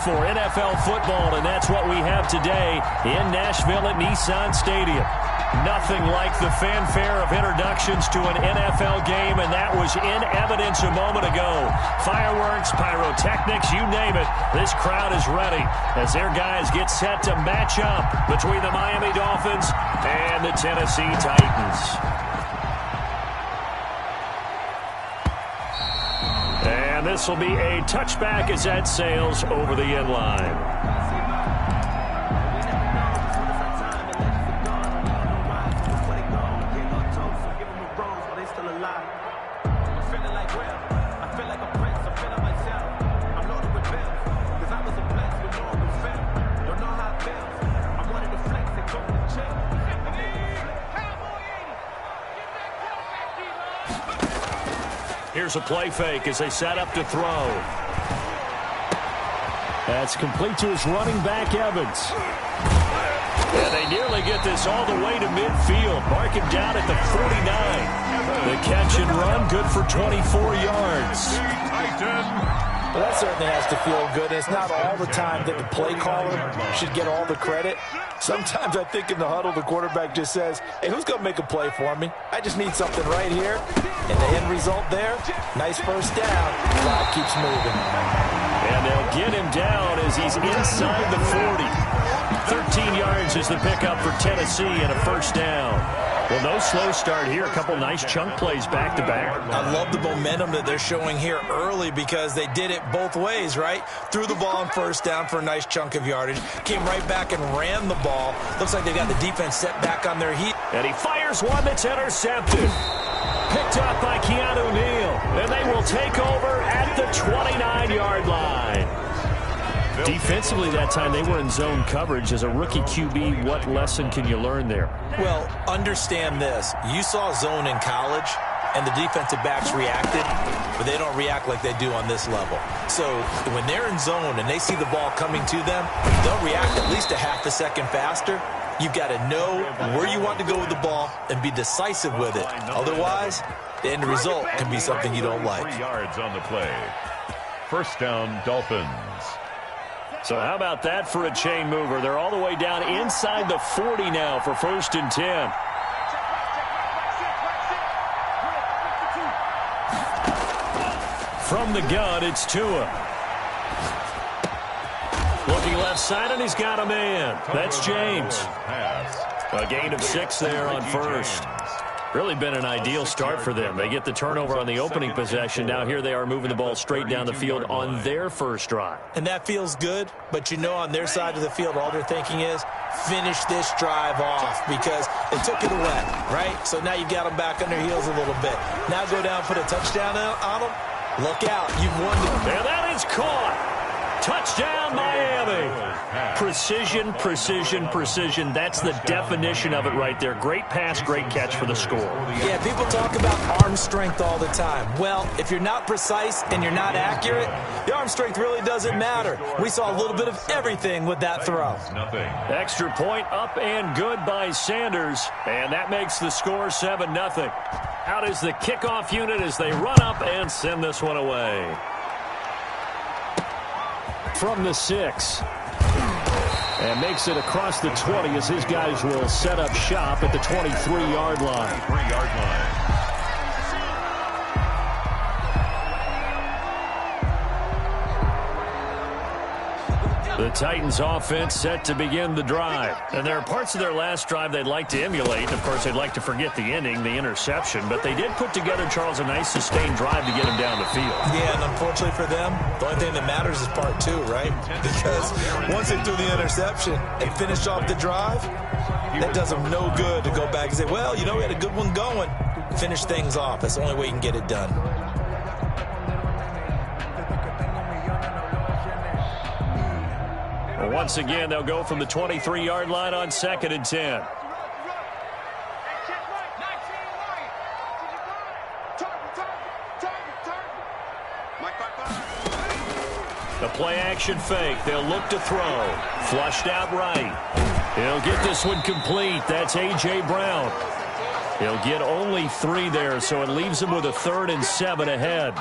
for NFL football, and that's what we have today in Nashville at Nissan Stadium. Nothing like the fanfare of introductions to an NFL game, and that was in evidence a moment ago. Fireworks, pyrotechnics, you name it. This crowd is ready as their guys get set to match up between the Miami Dolphins and the Tennessee Titans. And this will be a touchback as that sails over the end line. Here's a play fake as they set up to throw. That's complete to his running back, Evans. And they nearly get this all the way to midfield. Mark him down at the 49. The catch and run, good for 24 yards. Well, that certainly has to feel good. It's not all the time that the play caller should get all the credit. Sometimes I think in the huddle, the quarterback just says, hey, who's going to make a play for me? I just need something right here. And the end result there, nice first down. The clock keeps moving. And they'll get him down as he's inside the 40. 13 yards is the pickup for Tennessee and a first down. Well, no slow start here. A couple nice chunk plays back-to-back. I love the momentum that they're showing here early because they did it both ways, right? Threw the ball on first down for a nice chunk of yardage. Came right back and ran the ball. Looks like they got the defense set back on their heat. And he fires one that's intercepted. Picked up by Keanu Neal. And they will take over at the 29-yard line. Defensively that time, they were in zone coverage. As a rookie QB, what lesson can you learn there? Well, understand this. You saw zone in college, and the defensive backs reacted, but they don't react like they do on this level. So when they're in zone and they see the ball coming to them, they'll react at least a half a second faster. You've got to know where you want to go with the ball and be decisive with it. Otherwise, the end result can be something you don't like. 3 yards on the play. First down, Dolphins. So how about that for a chain mover? They're all the way down inside the 40 now for 1st and 10. From the gun, it's Tua. Looking left side, and he's got a man. That's James. A gain of 6 there on first. Really been an ideal start for them. They get the turnover on the opening possession. Now here they are moving the ball straight down the field on their first drive. And that feels good, but you know on their side of the field, all they're thinking is finish this drive off because they took it away, right? So now you've got them back on their heels a little bit. Now go down, put a touchdown on them. Look out. You've won the... And that is caught. Touchdown, Miami. Precision, precision, precision. That's the definition of it right there. Great pass, great catch for the score. Yeah, people talk about arm strength all the time. Well, if you're not precise and you're not accurate, the arm strength really doesn't matter. We saw a little bit of everything with that throw. Extra point up and good by Sanders. And that makes the score 7-0. Out is the kickoff unit as they run up and send this one away. From the 6. And makes it across the 20 as his guys will set up shop at the 23-yard line. 3-yard line. The Titans offense set to begin the drive. And there are parts of their last drive they'd like to emulate. Of course, they'd like to forget the ending, the interception. But they did put together, Charles, a nice sustained drive to get him down the field. Yeah, and unfortunately for them, the only thing that matters is part 2, right? Because once they threw the interception and finished off the drive, that does them no good to go back and say, well, you know, we had a good one going. Finish things off. That's the only way you can get it done. Once again, they'll go from the 23-yard line on 2nd and 10. The play-action fake. They'll look to throw. Flushed out right. He'll get this one complete. That's A.J. Brown. He'll get only 3 there, so it leaves him with a 3rd and 7 ahead.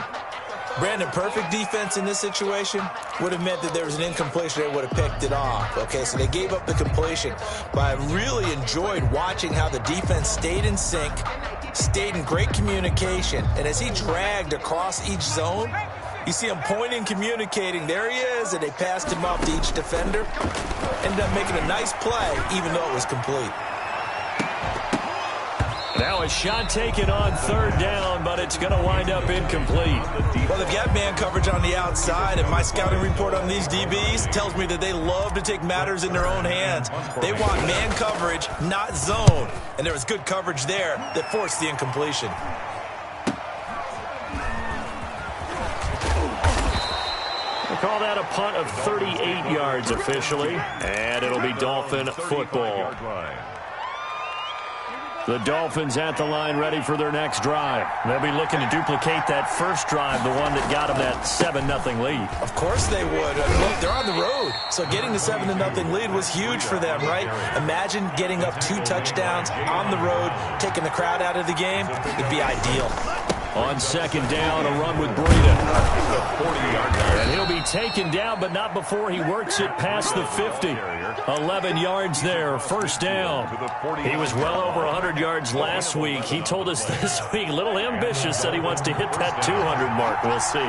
Brandon, perfect defense in this situation would have meant that there was an incompletion. They would have picked it off. Okay, so they gave up the completion. But I really enjoyed watching how the defense stayed in sync, stayed in great communication. And as he dragged across each zone, you see him pointing, communicating. There he is, and they passed him off to each defender. Ended up making a nice play, even though it was complete. Now a shot taken on third down, but it's going to wind up incomplete. Well, they've got man coverage on the outside, and my scouting report on these DBs tells me that they love to take matters in their own hands. They want man coverage, not zone. And there was good coverage there that forced the incompletion. We'll call that a punt of 38 yards officially, and it'll be Dolphin football. The Dolphins at the line ready for their next drive. They'll be looking to duplicate that first drive, the one that got them that 7-0 lead. Of course they would. Look, they're on the road, so getting the 7-0 lead was huge for them, right? Imagine getting up 2 touchdowns on the road, taking the crowd out of the game. It'd be ideal. On second down, a run with Breida. And he'll be taken down, but not before he works it past the 50. 11 yards there, first down. He was well over 100 yards last week. He told us this week, a little ambitious, said he wants to hit that 200 mark. We'll see.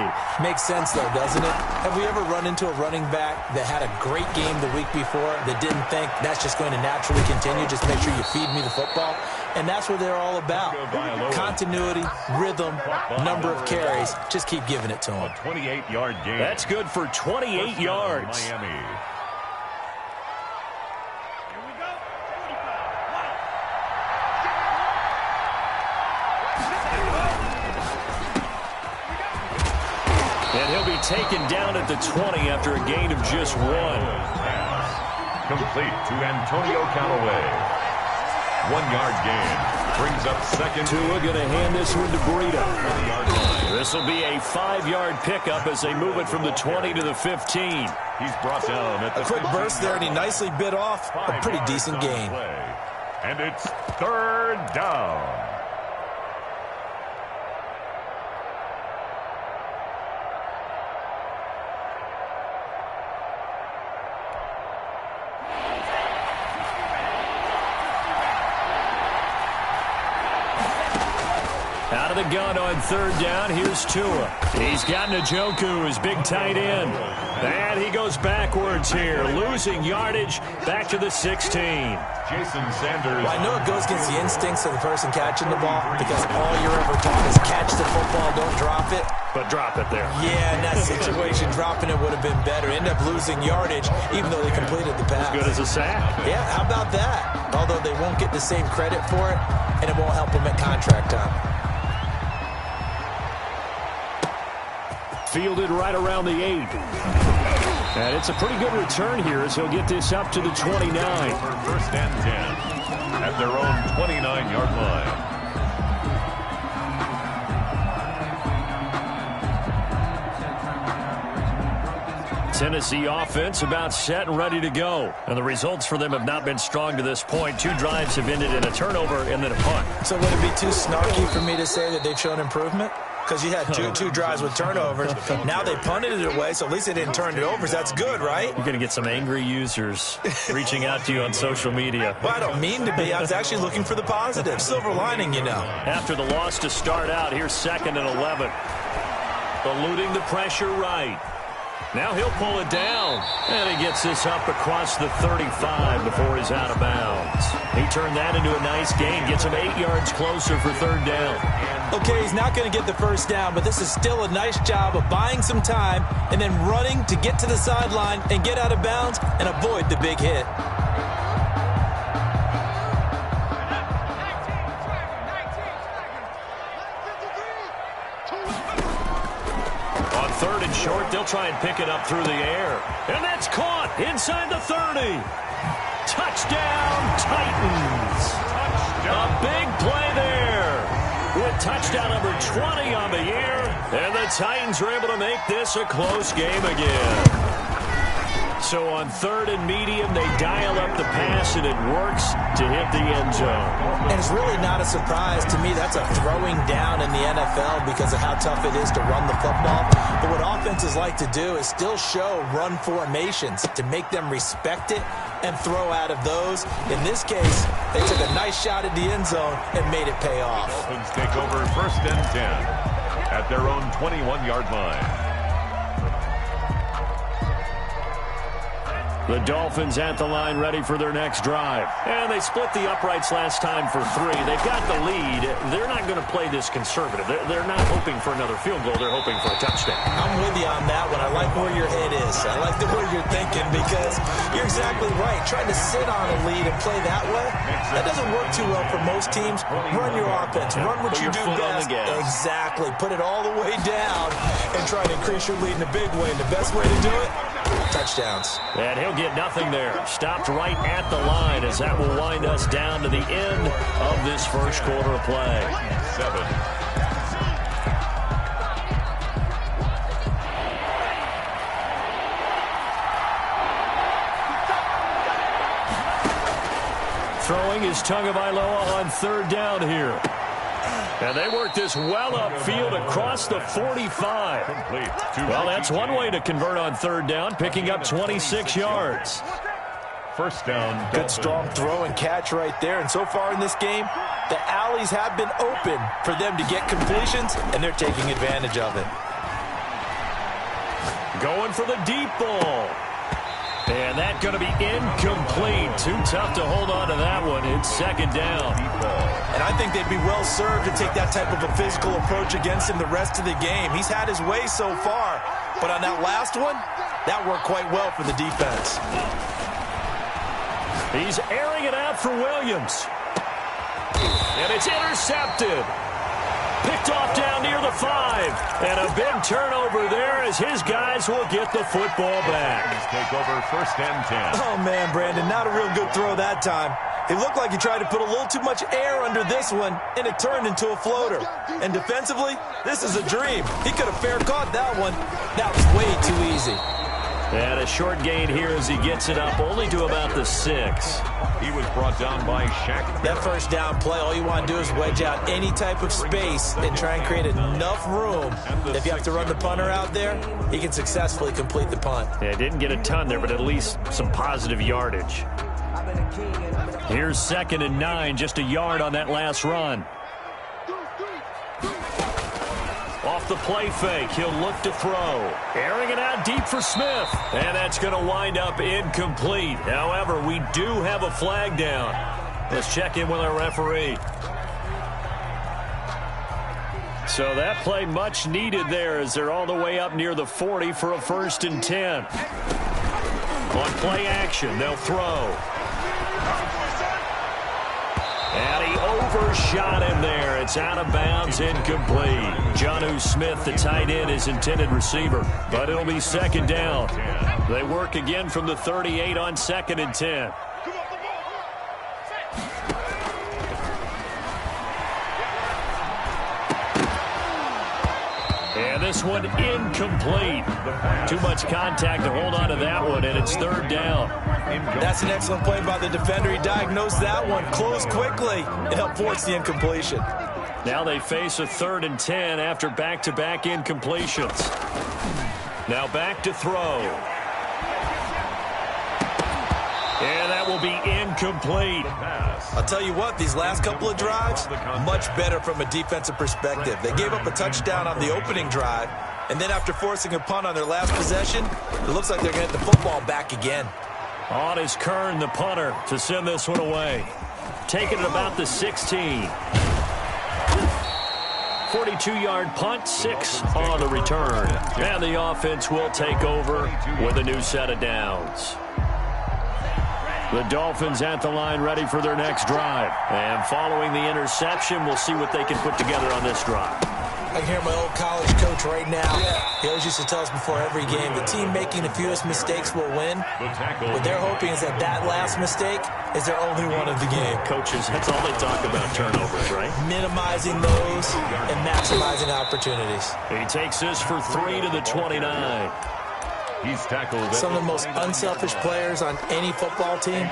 Makes sense, though, doesn't it? Have we ever run into a running back that had a great game the week before that didn't think that's just going to naturally continue? Just make sure you feed me the football. And that's what they're all about. Continuity, rhythm, number of carries. Just keep giving it to them. 28-yard gain. That's good for 28 yards. Miami. And he'll be taken down at the 20 after a gain of just 1. Complete to Antonio Callaway. 1-yard gain. Brings up second. Tua going to hand this one to Breida. This will be a 5-yard pickup as they move it from the 20 to the 15. He's brought down at the A quick burst there, and he nicely bit off a pretty decent gain. And it's third down. Out of the gun on third down, here's Tua. He's got Njoku, his big tight end. And he goes backwards here, losing yardage back to the 16. Jason Sanders. Well, I know it goes against the instincts of the person catching the ball because all you're ever taught is catch the football, don't drop it. But drop it there. Yeah, in that situation, dropping it would have been better. End up losing yardage, even though they completed the pass. As good as a sack. Yeah, how about that? Although they won't get the same credit for it, and it won't help them at contract time. Fielded right around the 8. And it's a pretty good return here as he'll get this up to the 29. First and 10 at their own 29-yard line. Tennessee offense about set and ready to go. And the results for them have not been strong to this point. 2 drives have ended in a turnover and then a punt. So would it be too snarky for me to say that they've shown improvement? Because you had two drives with turnovers. Now they punted it away, so at least they didn't turn it over. So that's good, right? You're going to get some angry users reaching out to you on social media. Well, I don't mean to be. I was actually looking for the positive. Silver lining, you know. After the loss to start out, here's 2nd and 11. Eluding the pressure right. Now he'll pull it down. And he gets this up across the 35 before he's out of bounds. He turned that into a nice gain. Gets him 8 yards closer for third down. Okay, he's not going to get the first down, but this is still a nice job of buying some time and then running to get to the sideline and get out of bounds and avoid the big hit. On 3rd and short, they'll try and pick it up through the air. And that's caught inside the 30. Touchdown, Titans. A big play there. With touchdown number 20 on the year. And the Titans are able to make this a close game again. So on 3rd and medium, they dial up the pass, and it works to hit the end zone. And it's really not a surprise to me. That's a throwing down in the NFL because of how tough it is to run the football. But what offenses like to do is still show run formations to make them respect it and throw out of those. In this case, they took a nice shot at the end zone and made it pay off. Dolphins take over 1st and 10 at their own 21-yard line. The Dolphins at the line ready for their next drive. And they split the uprights last time for 3. They've got the lead. They're not going to play this conservative. They're not hoping for another field goal. They're hoping for a touchdown. I'm with you on that one. I like where your head is. I like the way you're thinking because you're exactly right. Trying to sit on a lead and play that way, that doesn't work too well for most teams. Run your offense. Run what you do best. Exactly. Put it all the way down and try to increase your lead in a big way. And the best way to do it, touchdowns. And he'll get nothing there. Stopped right at the line as that will wind us down to the end of this first quarter of play. 7. Throwing is Tagovailoa on 3rd down here. And they work this well upfield across the 45. Well, that's one way to convert on 3rd down, picking up 26 yards. 1st down. Good strong throw and catch right there. And so far in this game, the alleys have been open for them to get completions, and they're taking advantage of it. Going for the deep ball. And that's going to be incomplete. Too tough to hold on to that one. It's 2nd down. And I think they'd be well served to take that type of a physical approach against him the rest of the game. He's had his way so far, but on that last one, that worked quite well for the defense. He's airing it out for Williams. And it's intercepted. Picked off down near the 5. And a big turnover there as his guys will get the football back. Take over 1st and 10. Oh, man, Brandon, not a real good throw that time. It looked like he tried to put a little too much air under this one, and it turned into a floater. And defensively, this is a dream. He could have fair caught that one. That was way too easy. And a short gain here as he gets it up only to about the 6. He was brought down by Shaq. That 1st down play, all you want to do is wedge out any type of space and try and create enough room. If you have to run the punter out there, he can successfully complete the punt. Yeah, didn't get a ton there, but at least some positive yardage. Here's 2nd and 9, just a yard on that last run. Off the play fake, he'll look to throw. Airing it out deep for Smith. And that's going to wind up incomplete. However, we do have a flag down. Let's check in with our referee. So that play much needed there as they're all the way up near the 40 for a 1st and 10. On play action, they'll throw. And he overshot him there. It's out of bounds, incomplete. Jonnu Smith, the tight end, is intended receiver. But it'll be 2nd down. They work again from the 38 on 2nd and 10. And this one incomplete. Too much contact to hold on to that one, and it's 3rd down. That's an excellent play by the defender. He diagnosed that one, closed quickly, and helped force the incompletion. Now they face a 3rd and 10 after back-to-back incompletions. Now back to throw. And that will be incomplete. I'll tell you what, these last couple of drives, much better from a defensive perspective. They gave up a touchdown on the opening drive, and then after forcing a punt on their last possession, it looks like they're going to get the football back again. On is Kern, the punter, to send this one away. Taking it about the 16. 42-yard punt, 6 on the return. And the offense will take over with a new set of downs. The Dolphins at the line ready for their next drive. And following the interception, we'll see what they can put together on this drive. I can hear my old college coach right now. He always used to tell us before every game, the team making the fewest mistakes will win. What they're hoping is that that last mistake is their only one of the game. Coaches, that's all they talk about, turnovers, right? Minimizing those and maximizing opportunities. He takes this for 3 to the 29. He's tackled. Some of the most unselfish players on any football team,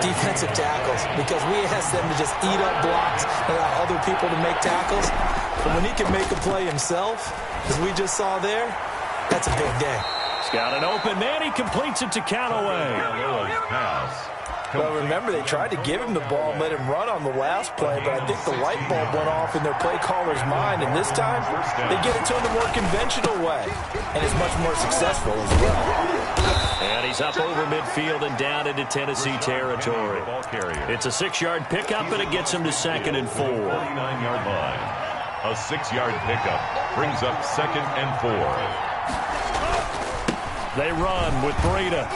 defensive tackles, because we ask them to just eat up blocks and allow other people to make tackles. But when he can make a play himself, as we just saw there, that's a big day. He's got an open man. He completes it to Callaway. Well, remember, they tried to give him the ball and let him run on the last play, but I think the light bulb went off in their play caller's mind, and this time they get it to him the more conventional way, and it's much more successful as well. And he's up over midfield and down into Tennessee territory. It's a 6-yard pickup, and it gets him to 2nd and 4. 49-yard line. A 6-yard pickup brings up 2nd and 4. They run with Breida.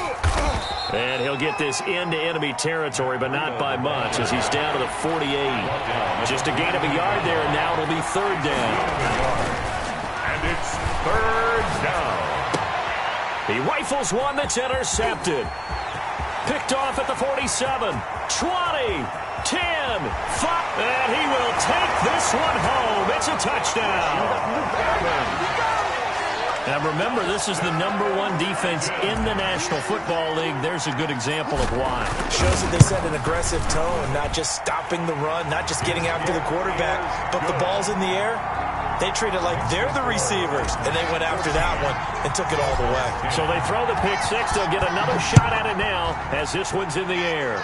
And he'll get this into enemy territory, but not by much, as he's down to the 48. Just a gain of a yard there, and now it'll be 3rd down. And it's 3rd down. He rifles one that's intercepted. Picked off at the 47, 20, 10, 5, and he will take this one home. It's a touchdown. Now remember, this is the #1 defense in the National Football League. There's a good example of why. Shows that they set an aggressive tone, not just stopping the run, not just getting after the quarterback, but the ball's in the air. They treat it like they're the receivers, and they went after that one and took it all the way. So they throw the pick six. They'll get another shot at it now as this one's in the air.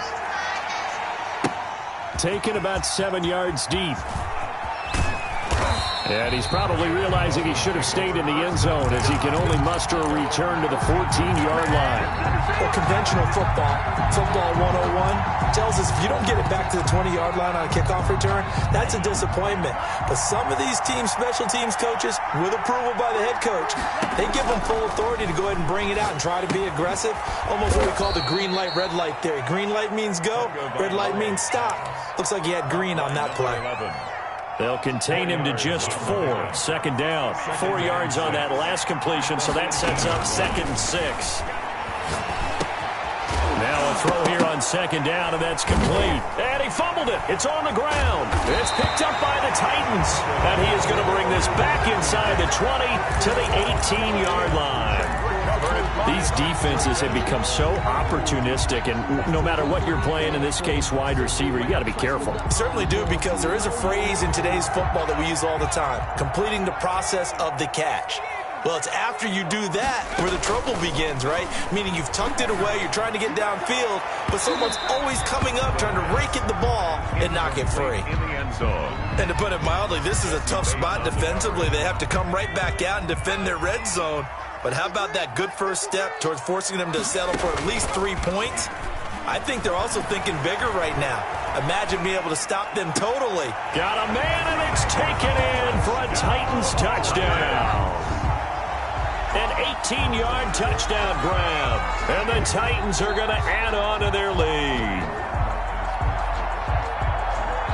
Taken about 7 yards deep. And he's probably realizing he should have stayed in the end zone as he can only muster a return to the 14-yard line. Well, conventional football 101, tells us if you don't get it back to the 20-yard line on a kickoff return, that's a disappointment. But some of these special teams coaches, with approval by the head coach, they give them full authority to go ahead and bring it out and try to be aggressive. Almost what we call the green light, red light theory. Green light means go, red light means stop. Looks like he had green on that play. They'll contain him to just 4. 2nd down. 4 yards on that last completion, so that sets up 2nd and 6. Now a throw here on 2nd down, and that's complete. And he fumbled it. It's on the ground. It's picked up by the Titans. And he is going to bring this back inside the 20 to the 18-yard line. These defenses have become so opportunistic, and no matter what you're playing, in this case wide receiver, you got to be careful. Certainly do, because there is a phrase in today's football that we use all the time, completing the process of the catch. Well, it's after you do that where the trouble begins, right? Meaning you've tucked it away, you're trying to get downfield, but someone's always coming up trying to rake at the ball and knock it free. In the end zone. And to put it mildly, this is a tough spot defensively. They have to come right back out and defend their red zone. But how about that good first step towards forcing them to settle for at least 3 points? I think they're also thinking bigger right now. Imagine being able to stop them totally. Got a man, and it's taken in for a Titans touchdown. An 18-yard touchdown grab. And the Titans are going to add on to their lead.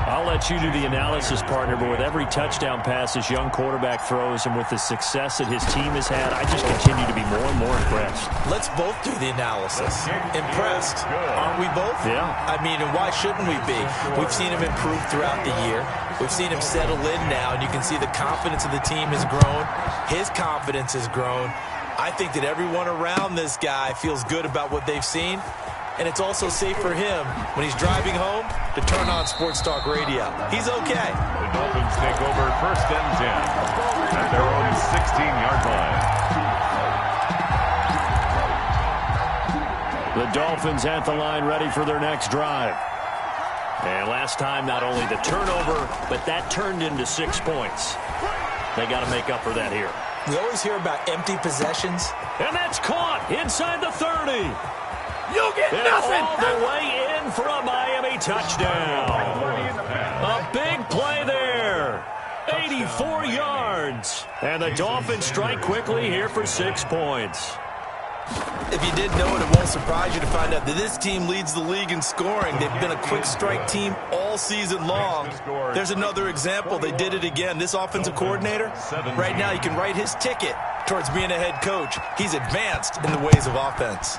I'll let you do the analysis, partner, but with every touchdown pass this young quarterback throws and with the success that his team has had, I just continue to be more and more impressed. Let's both do the analysis. Impressed, aren't we both? Yeah. I mean, and why shouldn't we be? We've seen him improve throughout the year. We've seen him settle in now, and you can see the confidence of the team has grown. His confidence has grown. I think that everyone around this guy feels good about what they've seen. And it's also safe for him when he's driving home to turn on Sports Talk Radio. He's okay. The Dolphins take over 1st and 10 at their own 16-yard line. The Dolphins at the line, ready for their next drive. And last time, not only the turnover, but that turned into 6 points. They got to make up for that here. We always hear about empty possessions. And that's caught inside the 30. You'll get nothing. All the way in for a Miami touchdown. A big play there. 84 yards. And the Dolphins strike quickly here for 6 points. If you didn't know it, it won't surprise you to find out that this team leads the league in scoring. They've been a quick strike team all season long. There's another example. They did it again. This offensive coordinator, right now you can write his ticket towards being a head coach. He's advanced in the ways of offense.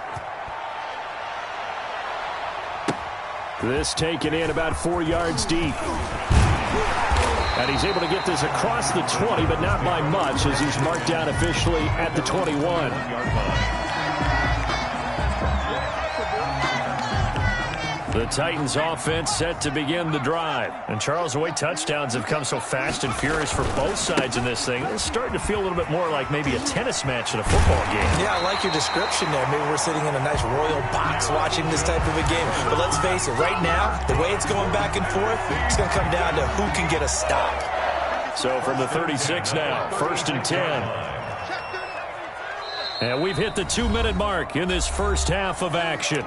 This taken in about 4 yards deep. And he's able to get this across the 20, but not by much, as he's marked down officially at the 21. The Titans offense set to begin the drive. And Charles, the way touchdowns have come so fast and furious for both sides in this thing, it's starting to feel a little bit more like maybe a tennis match than a football game. Yeah, I like your description there. Maybe we're sitting in a nice royal box watching this type of a game. But let's face it, right now, the way it's going back and forth, it's going to come down to who can get a stop. So from the 36 now, 1st and 10. And we've hit the 2-minute mark in this first half of action.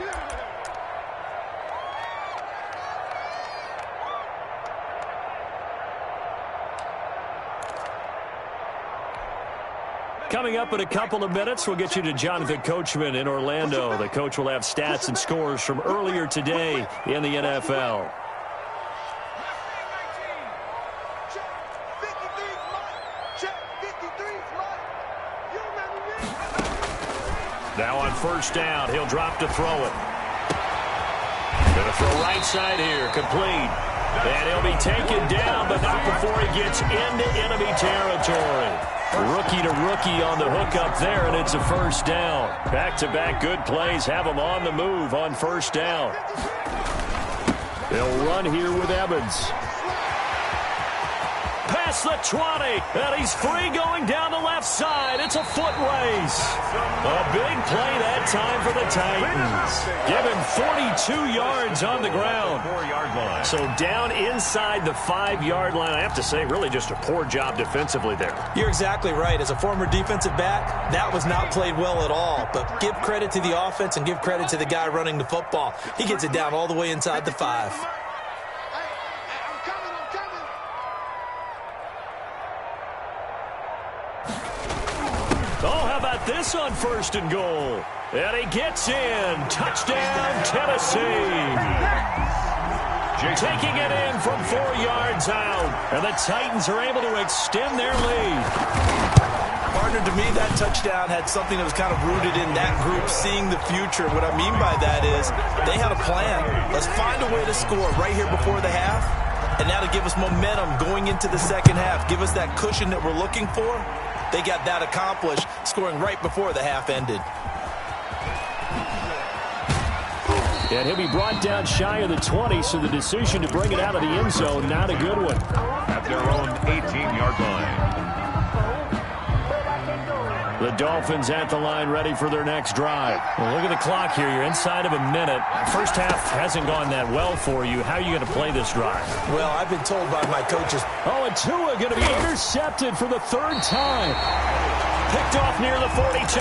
Coming up in a couple of minutes, we'll get you to Jonathan Coachman in Orlando. The coach will have stats and scores from earlier today in the NFL. Now on 1st down, he'll drop to throw it. Going to throw right side here, complete. And he'll be taken down, but not before he gets into enemy territory. Rookie to rookie on the hook up there, and it's a 1st down. Back-to-back good plays have him on the move on 1st down. They'll run here with Evans. Past the 20, and he's free going down the left side. It's a foot race. A big play that time for the Titans. Given 42 yards on the ground. 4-yard line. So down inside the 5-yard line. I have to say, really just a poor job defensively there. You're exactly right. As a former defensive back, that was not played well at all. But give credit to the offense and give credit to the guy running the football. He gets it down all the way inside the 5. This on 1st and goal. And he gets in. Touchdown, Tennessee. Taking it in from 4 yards out. And the Titans are able to extend their lead. Partner, to me, that touchdown had something that was kind of rooted in that group seeing the future. What I mean by that is they had a plan. Let's find a way to score right here before the half. And that'll give us momentum going into the second half. Give us that cushion that we're looking for. They got that accomplished, scoring right before the half ended. And he'll be brought down shy of the 20, so the decision to bring it out of the end zone, not a good one. At their own 18-yard line. The Dolphins at the line, ready for their next drive. Well, look at the clock here. You're inside of a minute. First half hasn't gone that well for you. How are you going to play this drive? Well, I've been told by my coaches. Oh, and Tua going to be intercepted for the 3rd time. Picked off near the 42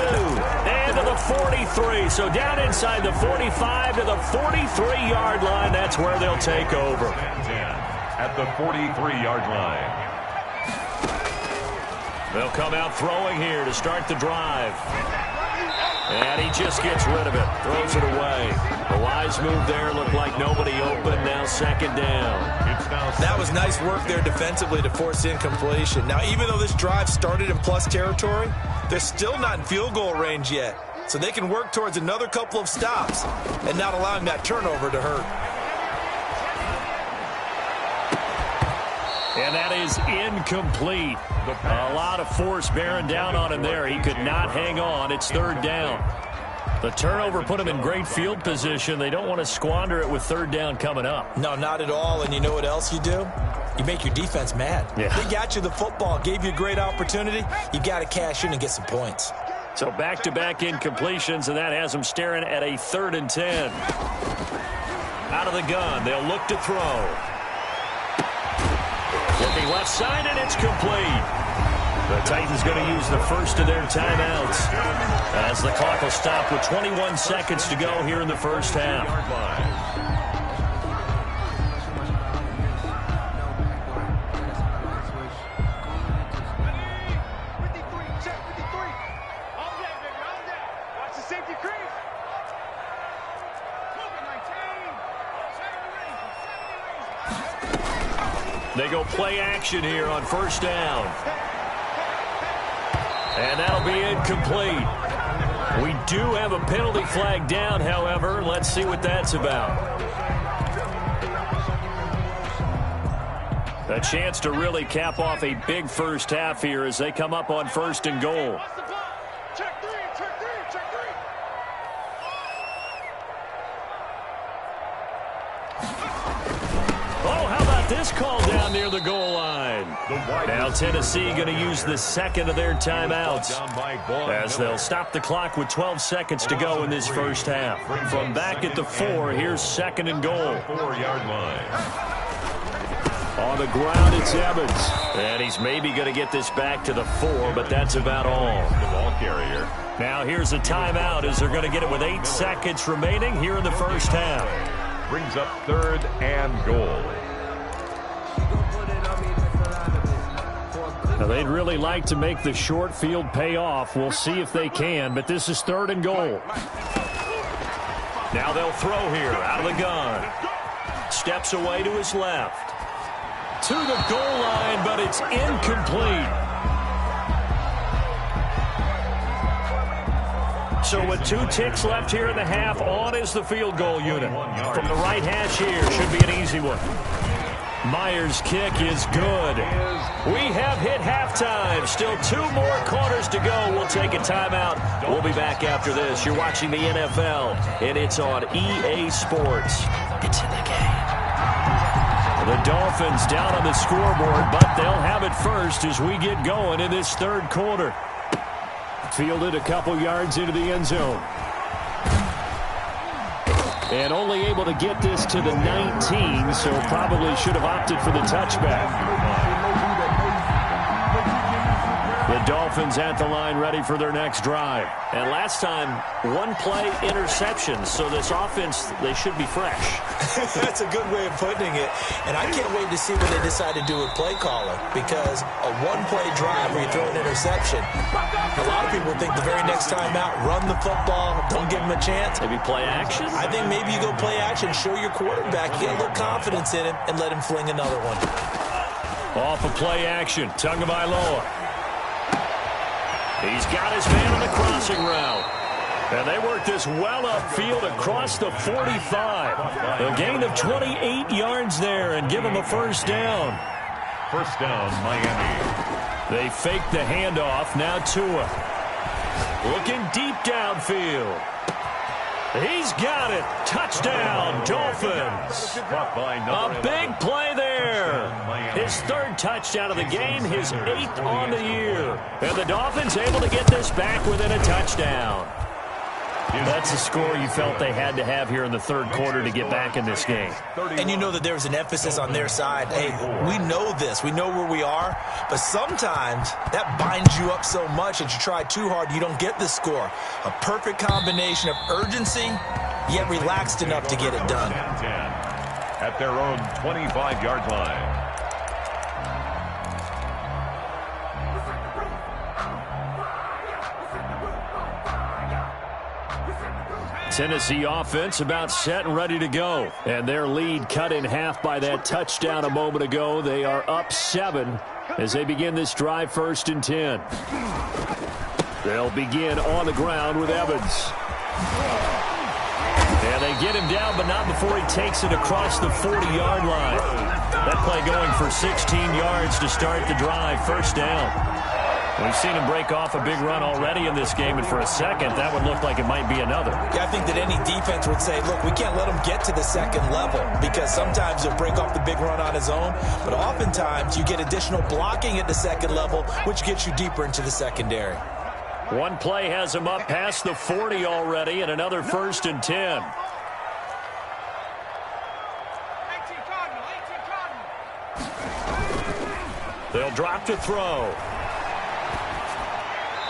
and to the 43. So down inside the 45 to the 43-yard line. That's where they'll take over. At the 43-yard line. They'll come out throwing here to start the drive. And he just gets rid of it. Throws it away. A wise move there. Looked like nobody open. Now 2nd down. That was nice work there defensively to force incompletion. Now, even though this drive started in plus territory, they're still not in field goal range yet. So they can work towards another couple of stops and not allowing that turnover to hurt. And that is incomplete. A lot of force bearing down on him there. He could not hang on. It's 3rd down. The turnover put him in great field position. They don't want to squander it with 3rd down coming up. No, not at all. And you know what else you do? You make your defense mad. Yeah. They got you the football, gave you a great opportunity. You got to cash in and get some points. So back-to-back incompletions, and that has them staring at a 3rd and 10. Out of the gun, they'll look to throw. Looking left side, and it's complete. The Titans going to use the first of their timeouts as the clock will stop with 21 seconds to go here in the first half. They go play action here on 1st down. And that'll be incomplete. We do have a penalty flag down, however. Let's see what that's about. A chance to really cap off a big first half here as they come up on 1st and goal. this call down near the goal line. Now Tennessee going to use the second of their timeouts as they'll stop the clock with 12 seconds to go in this first half. From back at the 4, here's second and goal. 4-yard line. On the ground, it's Evans. And he's maybe going to get this back to the 4, but that's about all. The ball carrier. Now here's a timeout as they're going to get it with 8 seconds remaining here in the first half. Brings up 3rd and goal. Now they'd really like to make the short field pay off. We'll see if they can, but this is 3rd and goal. Now they'll throw here out of the gun. Steps away to his left. To the goal line, but it's incomplete. So with 2 ticks left here in the half, on is the field goal unit. From the right hash here, should be an easy one. Myers' kick is good. We have hit halftime. Still 2 more quarters to go. We'll take a timeout. We'll be back after this. You're watching the NFL, and it's on EA Sports. It's in the game. The Dolphins down on the scoreboard, but they'll have it first as we get going in this 3rd quarter. Fielded a couple yards into the end zone. And only able to get this to the 19, so probably should have opted for the touchback. The Dolphins at the line ready for their next drive. And last time, 1-play interception, so this offense, they should be fresh. That's a good way of putting it. And I can't wait to see what they decide to do with play calling, because a 1-play drive where you throw an interception, a lot of people think the very next time out, run the football, don't give them a chance. Maybe play action? I think maybe you go play action, show your quarterback, you get a little confidence in him, and let him fling another one. Off of play action, Tagovailoa. He's got his man on the crossing route. And they work this well upfield across the 45. A gain of 28 yards there and give him a first down. First down, Miami. They fake the handoff. Now Tua. Looking deep downfield. He's got it. Touchdown, Dolphins. A big play there. His 3rd touchdown of the game, his 8th on the year. And the Dolphins able to get this back within a touchdown. That's a score you felt they had to have here in the 3rd quarter to get back in this game. And you know that there was an emphasis on their side. Hey, we know this. We know where we are. But sometimes that binds you up so much that you try too hard, you don't get the score. A perfect combination of urgency, yet relaxed enough to get it done. 10-10 at their own 25-yard line. Tennessee offense about set and ready to go. And their lead cut in half by that touchdown a moment ago. They are up 7 as they begin this drive 1st and 10. They'll begin on the ground with Evans. And they get him down, but not before he takes it across the 40-yard line. That play going for 16 yards to start the drive. First down. We've seen him break off a big run already in this game, and for a second, that would look like it might be another. Yeah, I think that any defense would say, look, we can't let him get to the 2nd level, because sometimes he'll break off the big run on his own, but oftentimes you get additional blocking at the 2nd level, which gets you deeper into the secondary. One play has him up past the 40 already, and another 1st and 10. They'll drop to throw.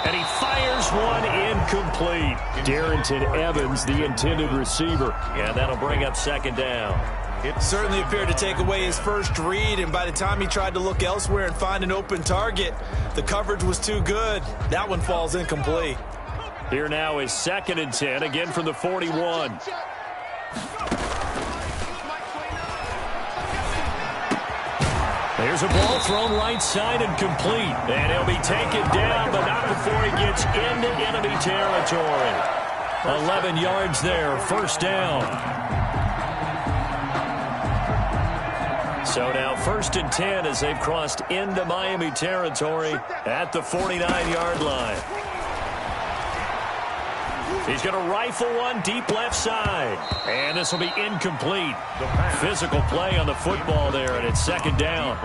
And he fires one incomplete. Darrington Evans, the intended receiver. And that'll bring up 2nd down. It certainly appeared to take away his first read, and by the time he tried to look elsewhere and find an open target, the coverage was too good. That one falls incomplete. Here now is 2nd and 10, again from the 41. There's a ball thrown right side and complete. And he'll be taken down, but not before he gets into enemy territory. 11 yards there, first down. So now 1st and 10 as they've crossed into Miami territory at the 49-yard line. He's going to rifle one deep left side. And this will be incomplete. Physical play on the football there, and it's second down.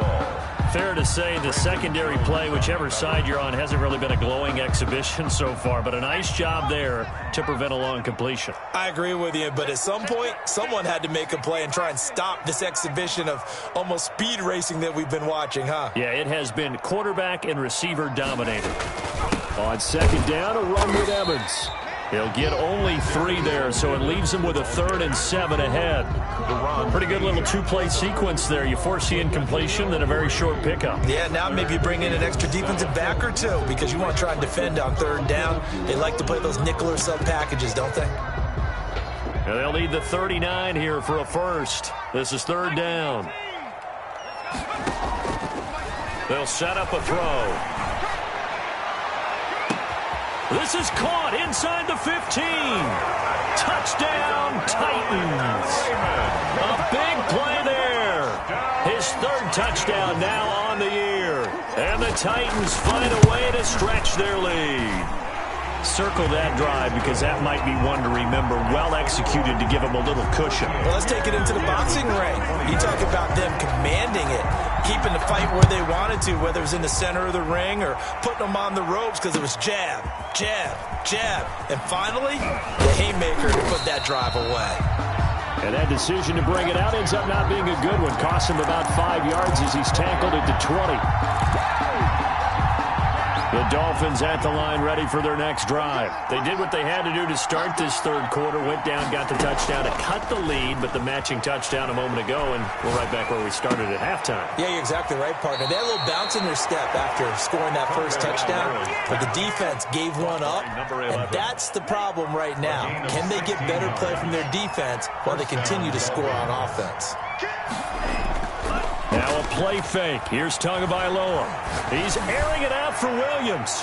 Fair to say the secondary play, whichever side you're on, hasn't really been a glowing exhibition so far, but a nice job there to prevent a long completion. I agree with you, but at some point, someone had to make a play and try and stop this exhibition of almost speed racing that we've been watching, huh? Yeah, it has been quarterback and receiver dominated. On second down, a run with Evans. He'll get only 3 there, so it leaves him with a 3rd and 7 ahead. Pretty good little two-play sequence there. You force the incompletion, then a very short pickup. Yeah, now maybe you bring in an extra defensive back or two because you want to try and defend on 3rd down. They like to play those nickel or sub packages, don't they? And they'll need the 39 here for a first. This is 3rd down. They'll set up a throw. This is caught inside the 15. Touchdown, Titans. A big play there. His 3rd touchdown now on the year. And the Titans find a way to stretch their lead. Circle that drive because that might be one to remember. Well executed to give them a little cushion. Well, let's take it into the boxing ring. You talk about them commanding it, keeping the fight where they wanted to, whether it was in the center of the ring or putting them on the ropes because it was jab, jab, jab. And finally, the haymaker to put that drive away. And that decision to bring it out ends up not being a good one. Cost him about 5 yards as he's tackled at the 20. The Dolphins at the line ready for their next drive. They did what they had to do to start this 3rd quarter. Went down, got the touchdown to cut the lead, but the matching touchdown a moment ago, and we're right back where we started at halftime. Yeah, you're exactly right, partner. They had a little bounce in their step after scoring that first touchdown, but the defense gave one up, and that's the problem right now. Can they get better play from their defense while they continue to score on offense? Now a play fake. Here's Tagovailoa. He's airing it out for Williams.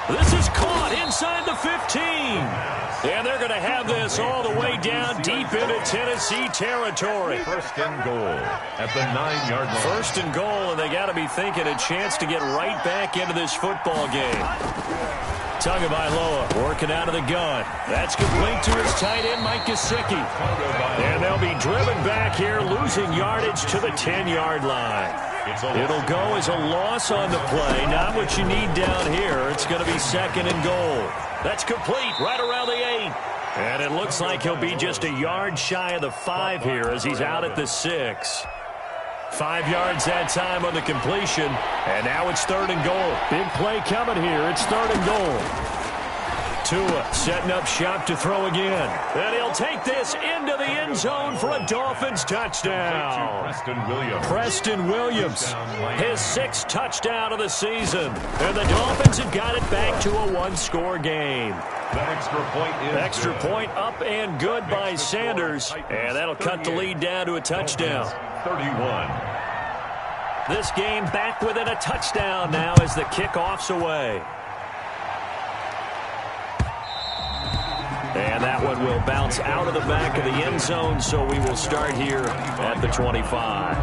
This is caught inside the 15. And they're going to have this all the way down deep into Tennessee territory. 1st and goal at the 9-yard line. 1st and goal, and they got to be thinking a chance to get right back into this football game. Tagovailoa working out of the gun. That's complete to his tight end, Mike Gesicki. And they'll be driven back here, losing yardage to the 10-yard line. It'll go as a loss on the play. Not what you need down here. It's going to be 2nd and goal. That's complete right around the 8. And it looks like he'll be just a yard shy of the 5 here as he's out at the 6. 5 yards that time on the completion. And now it's 3rd and goal. Big play coming here. It's 3rd and goal. Tua setting up shop to throw again. And he'll take this into the end zone for a Dolphins touchdown. Preston Williams, his 6th touchdown of the season. And the Dolphins have got it back to a 1-score game. Extra point up and good by Sanders. And that'll cut the lead down to a touchdown. 31. This game back within a touchdown now as the kickoff's away. And that one will bounce out of the back of the end zone, so we will start here at the 25.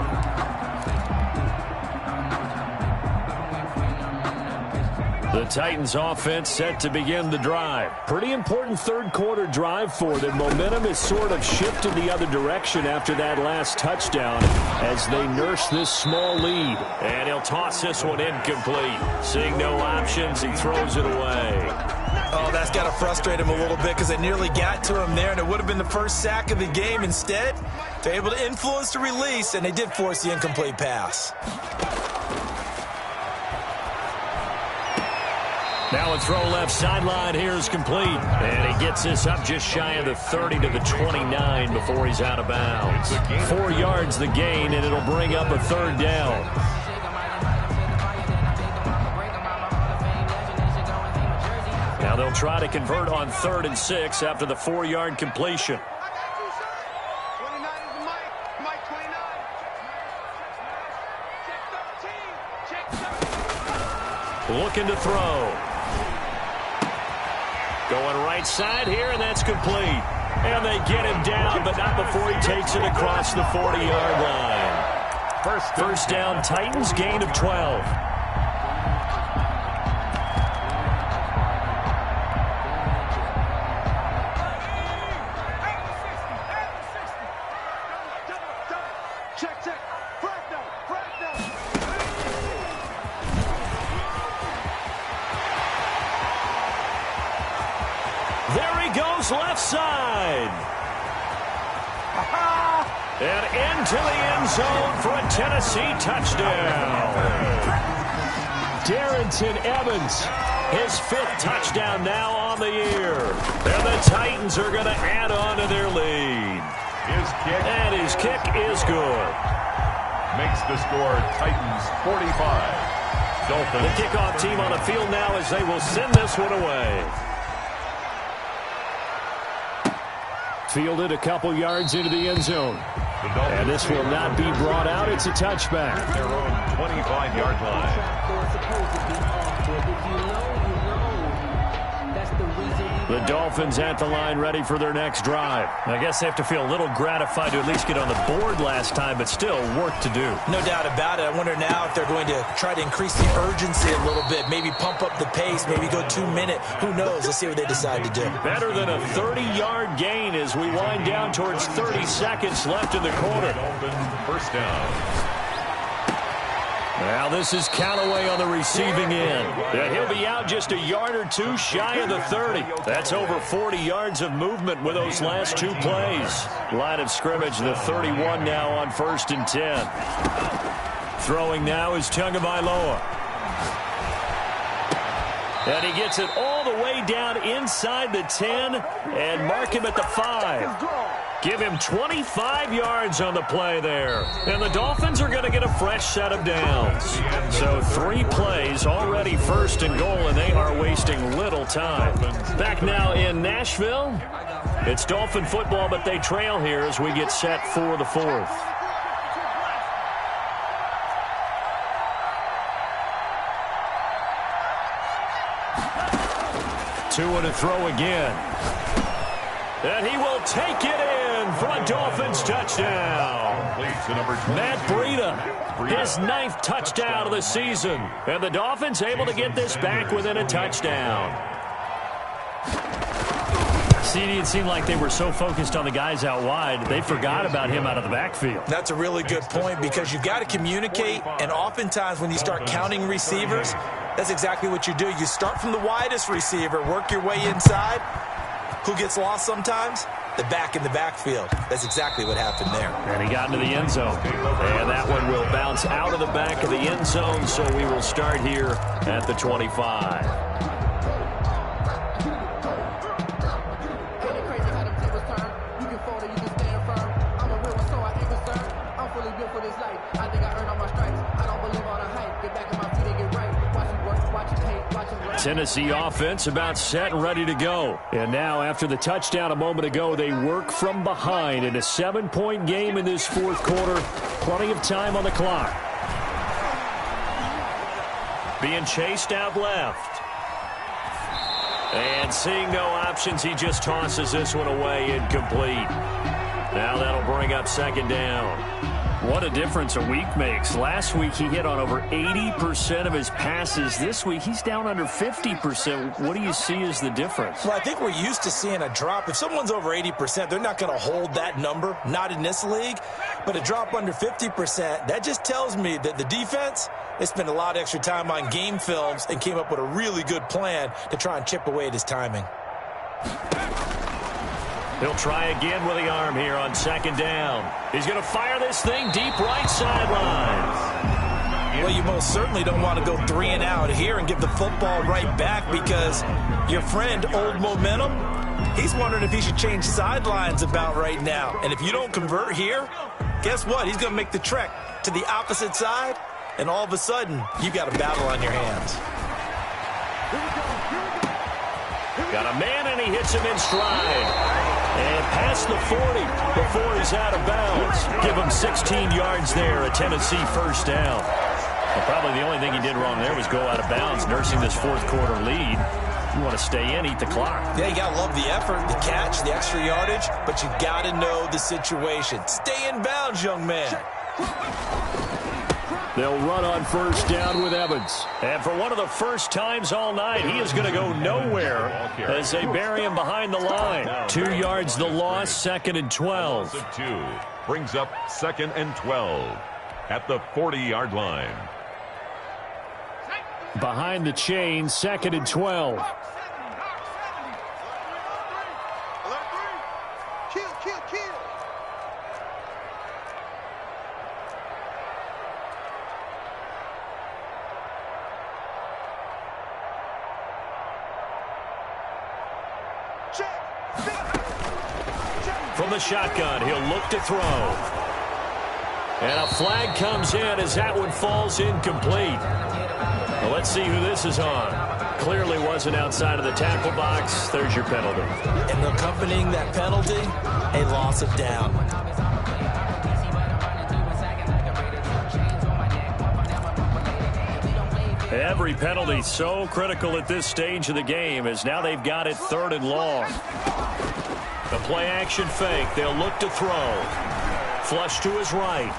The Titans offense set to begin the drive. Pretty important 3rd quarter drive for them. Momentum has sort of shifted the other direction after that last touchdown as they nurse this small lead. And he'll toss this one incomplete. Seeing no options, he throws it away. Oh, that's got to frustrate him a little bit because they nearly got to him there, and it would have been the first sack of the game. Instead, they're able to influence the release, and they did force the incomplete pass. Now a throw left sideline here is complete. And he gets this up just shy of the 30 to the 29 before he's out of bounds. 4 yards the gain, and it'll bring up a 3rd down. Now they'll try to convert on 3rd and 6 after the 4-yard completion. Looking to throw. Going right side here, and that's complete. And they get him down, but not before he takes it across the 40-yard line. First down, Titans, gain of 12. side. And into the end zone for a Tennessee touchdown. Darrynton Evans, his 5th touchdown now on the year. And the Titans are going to add on to their lead. And his kick is good. Makes the score Titans 45. Dolphins. The kickoff team on the field now as they will send this one away. Fielded a couple yards into the end zone. And this will not be brought out. It's a touchback. Their own 25-yard line. The Dolphins at the line ready for their next drive. I guess they have to feel a little gratified to at least get on the board last time, but still work to do. No doubt about it. I wonder now if they're going to try to increase the urgency a little bit, maybe pump up the pace, maybe go 2-minute. Who knows? Let's see what they decide to do. Better than a 30-yard gain as we wind down towards 30 seconds left in the quarter. First down. Now this is Callaway on the receiving end. And he'll be out just a yard or two shy of the 30. That's over 40 yards of movement with those last 2 plays. Line of scrimmage, the 31 now on 1st and 10. Throwing now is Tagovailoa. And he gets it all the way down inside the 10 and mark him at the 5. Give him 25 yards on the play there. And the Dolphins are going to get a fresh set of downs. So 3 plays, already 1st and goal, and they are wasting little time. Back now in Nashville. It's Dolphin football, but they trail here as we get set for the 4th. Two and a throw again. And he will take it in for a Dolphins touchdown. Matt Breida, his 9th touchdown of the season. And the Dolphins able to get this back within a touchdown. CD, it seemed like they were so focused on the guys out wide, they forgot about him out of the backfield. That's a really good point because you've got to communicate, and oftentimes when you start counting receivers, that's exactly what you do. You start from the widest receiver, work your way inside. Who gets lost sometimes? The back in the backfield. That's exactly what happened there. And he got into the end zone. And that one will bounce out of the back of the end zone, so we will start here at the 25. Tennessee offense about set and ready to go. And now after the touchdown a moment ago, they work from behind in a 7-point game in this 4th quarter. Plenty of time on the clock. Being chased out left. And seeing no options, he just tosses this one away incomplete. Now that'll bring up 2nd down. What a difference a week makes. Last week he hit on over 80% of his passes. This week he's down under 50%. What do you see as the difference? Well, I think we're used to seeing a drop. If someone's over 80%, they're not going to hold that number, not in this league. But a drop under 50%, that just tells me that the defense, they spent a lot of extra time on game films and came up with a really good plan to try and chip away at his timing. He'll try again with the arm here on 2nd down. He's going to fire this thing deep right sideline. Well, you most certainly don't want to go 3 and out here and give the football right back because your friend, Old Momentum, he's wondering if he should change sidelines about right now. And if you don't convert here, guess what? He's going to make the trek to the opposite side, and all of a sudden, you've got a battle on your hands. Got a man, and he hits him in stride. And past the 40 before he's out of bounds. Give him 16 yards there, a Tennessee 1st down. Well, probably the only thing he did wrong there was go out of bounds, nursing this 4th quarter lead. You want to stay in, eat the clock. Yeah, you got to love the effort, the catch, the extra yardage, but you got to know the situation. Stay in bounds, young man. They'll run on 1st down with Evans. And for one of the first times all night, he is going to go nowhere as they bury him behind the line. 2 yards the loss, 2nd and 12. 2 brings up 2nd and 12 at the 40-yard line. Behind the chain, 2nd and 12. From the shotgun, he'll look to throw. And a flag comes in as that one falls incomplete. Well, let's see who this is on. Clearly wasn't outside of the tackle box. There's your penalty. And accompanying that penalty, a loss of down. Every penalty so critical at this stage of the game as now they've got it 3rd and long. The play action fake. They'll look to throw. Flush to his right.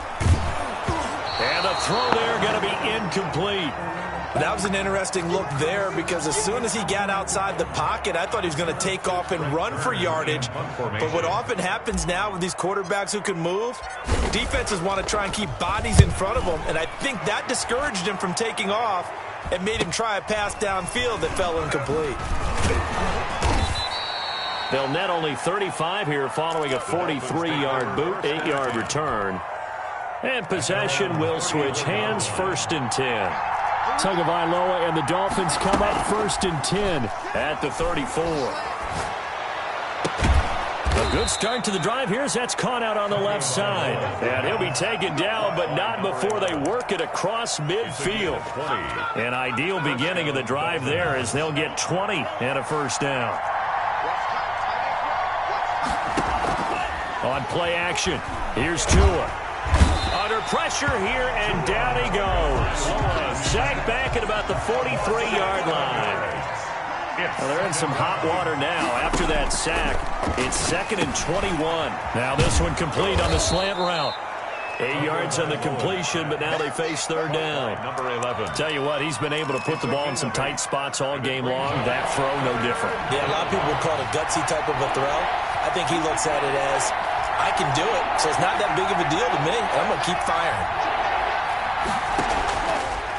And the throw there going to be incomplete. That was an interesting look there because as soon as he got outside the pocket, I thought he was going to take off and run for yardage. But what often happens now with these quarterbacks who can move, defenses want to try and keep bodies in front of them. And I think that discouraged him from taking off and made him try a pass downfield that fell incomplete. They'll net only 35 here following a 43-yard boot, 8-yard return. And possession will switch hands, 1st and 10. Tagovailoa and the Dolphins come up 1st and 10 at the 34. A good start to the drive here as that's caught out on the left side. And he'll be taken down, but not before they work it across midfield. An ideal beginning of the drive there as they'll get 20 and a 1st down. On play action, here's Tua. Under pressure here, and down he goes. Sacked back at about the 43-yard line. Well, they're in some hot water now after that sack. It's 2nd and 21. Now this one complete on the slant route. 8 yards on the completion, but now they face 3rd down. Number 11. Tell you what, he's been able to put the ball in some tight spots all game long. That throw, no different. Yeah, a lot of people would call it a gutsy type of a throw. I think he looks at it as, I can do it, so it's not that big of a deal to me. I'm going to keep firing.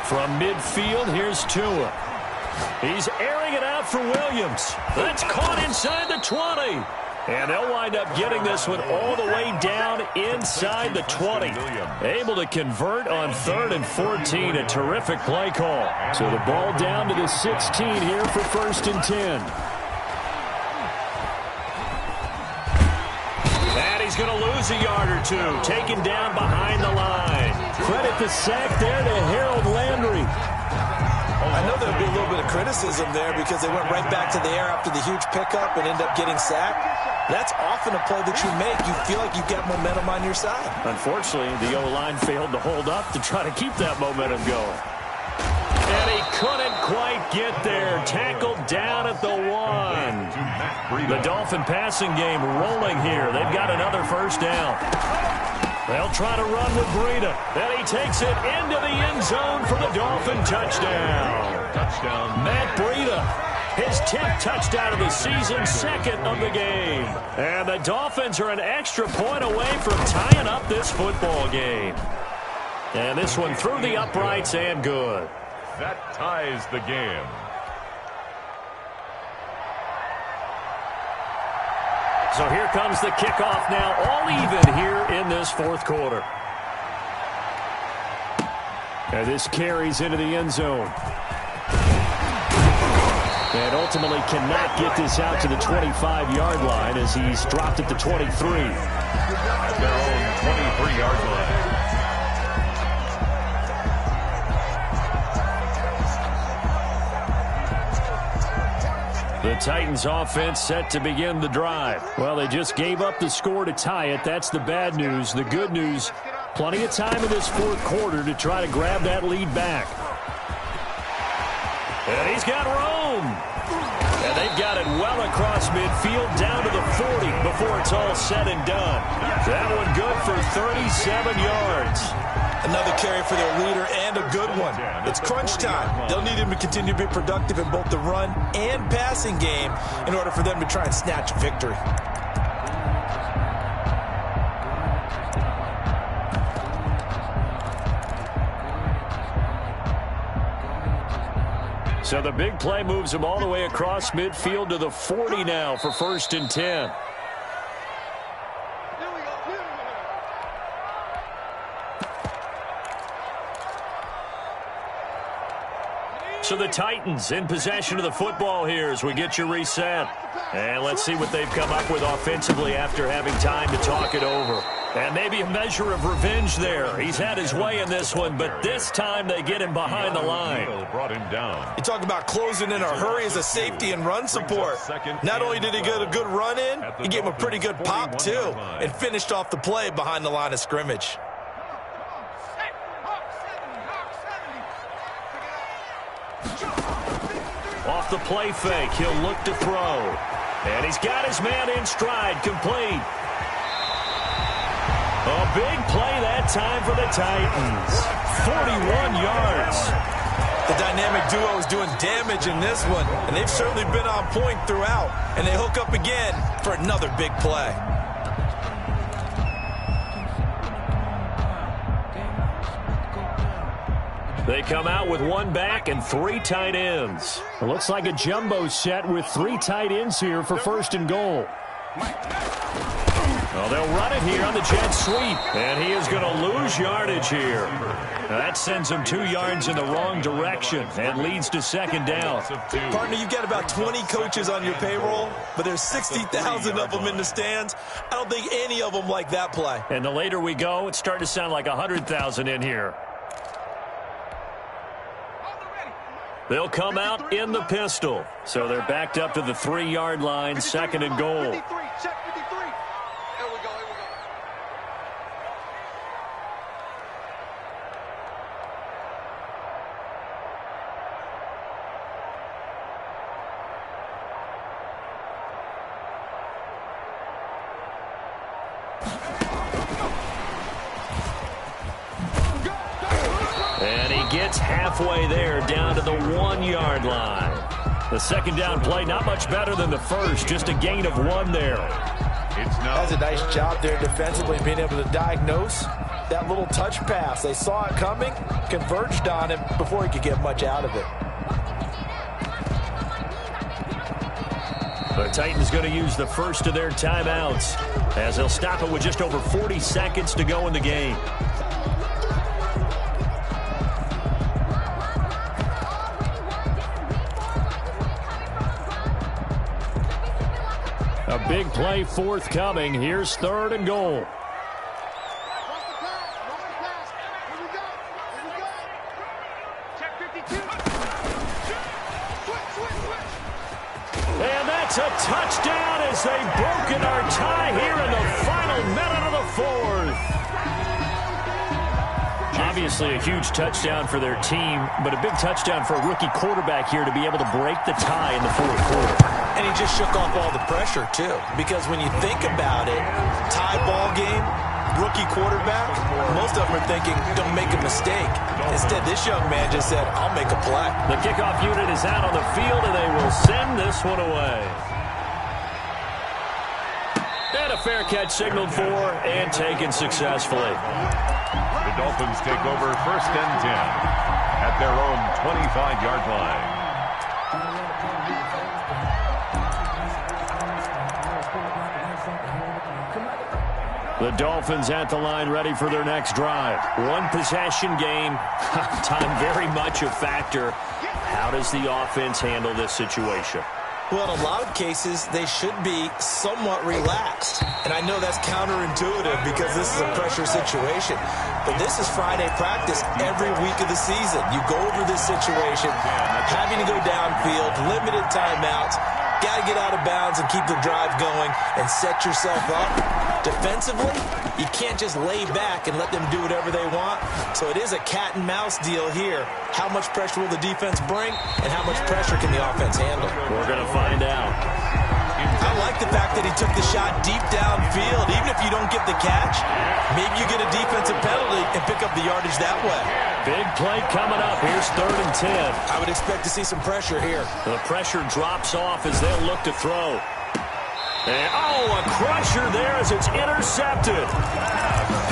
From midfield, here's Tua. He's airing it out for Williams. That's caught inside the 20. And they'll wind up getting this one all the way down inside the 20. Able to convert on 3rd and 14. A terrific play call. So the ball down to the 16 here for 1st and 10. He's going to lose a yard or two. Taken down behind the line. Credit the sack there to Harold Landry. I know there'll be a little bit of criticism there because they went right back to the air after the huge pickup and end up getting sacked. That's often a play that you make. You feel like you've got momentum on your side. Unfortunately, the O-line failed to hold up to try to keep that momentum going. And he couldn't quite get there. Tackled down at the 1. The Dolphin passing game rolling here. They've got another 1st down. They'll try to run with Breida. And he takes it into the end zone for the Dolphin touchdown. Matt Breida, his 10th touchdown of the season, 2nd of the game. And the Dolphins are an extra point away from tying up this football game. And this one through the uprights and good. That ties the game. So here comes the kickoff now, all even here in this 4th quarter. And this carries into the end zone. And ultimately cannot get this out to the 25-yard line as he's dropped at the 23. At their own 23-yard line. The Titans offense set to begin the drive. Well, they just gave up the score to tie it. That's the bad news. The good news, plenty of time in this 4th quarter to try to grab that lead back. And he's got room. And they've got it well across midfield down to the 40 before it's all said and done. That one good for 37 yards. Another carry for their leader and a good one. It's crunch time. They'll need him to continue to be productive in both the run and passing game in order for them to try and snatch a victory. So the big play moves him all the way across midfield to the 40 now for 1st and 10. So the Titans in possession of the football here as we get you reset. And let's see what they've come up with offensively after having time to talk it over. And maybe a measure of revenge there. He's had his way in this one, but this time they get him behind the line. Brought him down. You talk about closing in a hurry as a safety and run support. Not only did he get a good run in, he gave him a pretty good pop too, and finished off the play behind the line of scrimmage. Off the play fake, he'll look to throw. And he's got his man in stride, complete. A big play that time for the Titans. 41 yards. The dynamic duo is doing damage in this one, and they've certainly been on point throughout. And they hook up again for another big play. They come out with one back and 3 tight ends. It looks like a jumbo set with 3 tight ends here for first and goal. Well, they'll run it here on the jet sweep, and he is going to lose yardage here. Now, that sends him 2 yards in the wrong direction and leads to second down. Partner, you've got about 20 coaches on your payroll, but there's 60,000 of them in the stands. I don't think any of them like that play. And the later we go, it's starting to sound like 100,000 in here. They'll come out in the pistol. So they're backed up to the 3-yard line, second and goal. And he gets halfway there, down to the 1-yard line. The second down play, not much better than the first, just a gain of 1 there. That's a nice job there defensively, being able to diagnose that little touch pass. They saw it coming, converged on him before he could get much out of it. The Titans going to use the first of their timeouts as they'll stop it with just over 40 seconds to go in the game. A big play forthcoming. Here's third and goal. And that's a touchdown as they've broken our tie here in the final minute of the fourth. Obviously a huge touchdown for their team, but a big touchdown for a rookie quarterback here to be able to break the tie in the fourth quarter. And he just shook off all the pressure, too. Because when you think about it, tie ball game, rookie quarterback, most of them are thinking, don't make a mistake. Instead, this young man just said, I'll make a play. The kickoff unit is out on the field, and they will send this one away. And a fair catch signaled for and taken successfully. The Dolphins take over first and 10 at their own 25-yard line. The Dolphins at the line, ready for their next drive. One possession game. Time very much a factor. How does the offense handle this situation? Well, in a lot of cases, they should be somewhat relaxed. And I know that's counterintuitive because this is a pressure situation. But this is Friday practice every week of the season. You go over this situation, having to go downfield, limited timeouts, got to get out of bounds and keep the drive going and set yourself up. Defensively, you can't just lay back and let them do whatever they want. So it is a cat and mouse deal here. How much pressure will the defense bring, and how much pressure can the offense handle? We're going to find out. I like the fact that he took the shot deep downfield. Even if you don't get the catch, maybe you get a defensive penalty and pick up the yardage that way. Big play coming up. Here's third and 10. I would expect to see some pressure here. The pressure drops off as they'll look to throw. And, a crusher there as it's intercepted.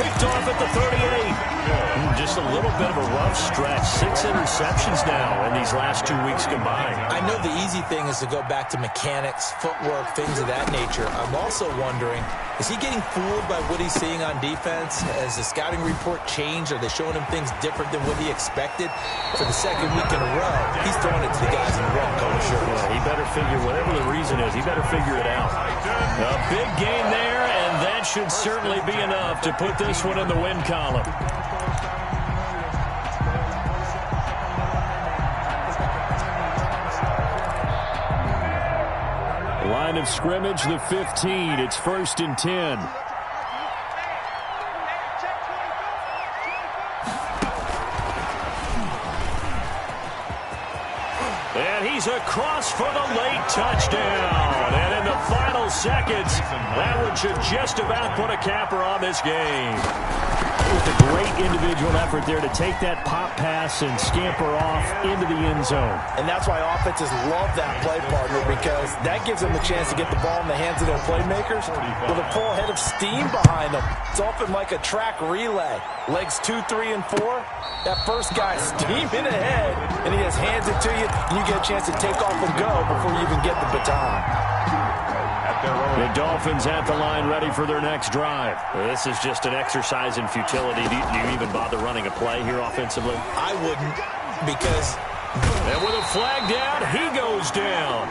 Picked off at the 38. Just just a little bit of a rough stretch. 6 interceptions now in these last 2 weeks combined. I know the easy thing is to go back to mechanics, footwork, things of that nature. I'm also wondering, is he getting fooled by what he's seeing on defense? Has the scouting report changed? Are they showing him things different than what he expected? For the second week in a row, he's throwing it to the guys in the red color shirts. Yeah, he better figure, whatever the reason is, he better figure it out. A big gain there, and that should certainly be enough to put this one in the win column. Line of scrimmage, the 15. It's 1st and 10. And he's across for the late touchdown. And in the final seconds, that one should just about put a capper on this game. It was a great individual effort there to take that pop pass and scamper off into the end zone. And that's why offenses love that play, partner, because that gives them the chance to get the ball in the hands of their playmakers with a full head of steam behind them. It's often like a track relay. Legs 2, 3, and 4. That first guy's steaming ahead, and he just hands it to you, and you get a chance to take off and go before you even get the baton. The Dolphins at the line ready for their next drive. This is just an exercise in futility. Do you even bother running a play here offensively? I wouldn't, because... And with a flag down, he goes down.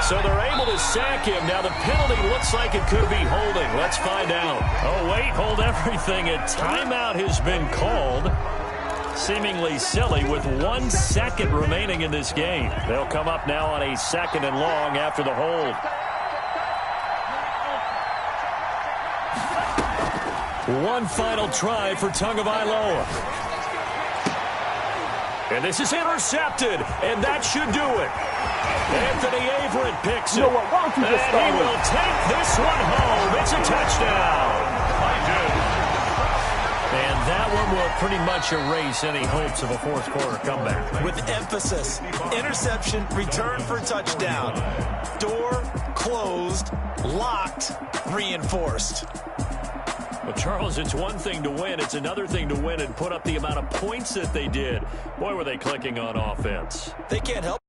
So they're able to sack him. Now the penalty looks like it could be holding. Let's find out. Oh, wait, hold everything. A timeout has been called. Seemingly silly with 1 second remaining in this game. They'll come up now on a 2nd and long after the hold. One final try for Tagovailoa. And this is intercepted, and that should do it. Anthony Averett picks it. You know what? Why don't you just and he will take this one home. It's a touchdown. And that one will pretty much erase any hopes of a fourth quarter comeback. With emphasis, interception, return for touchdown. Door closed, locked, reinforced. Well, Charles, it's one thing to win. It's another thing to win and put up the amount of points that they did. Boy, were they clicking on offense. They can't help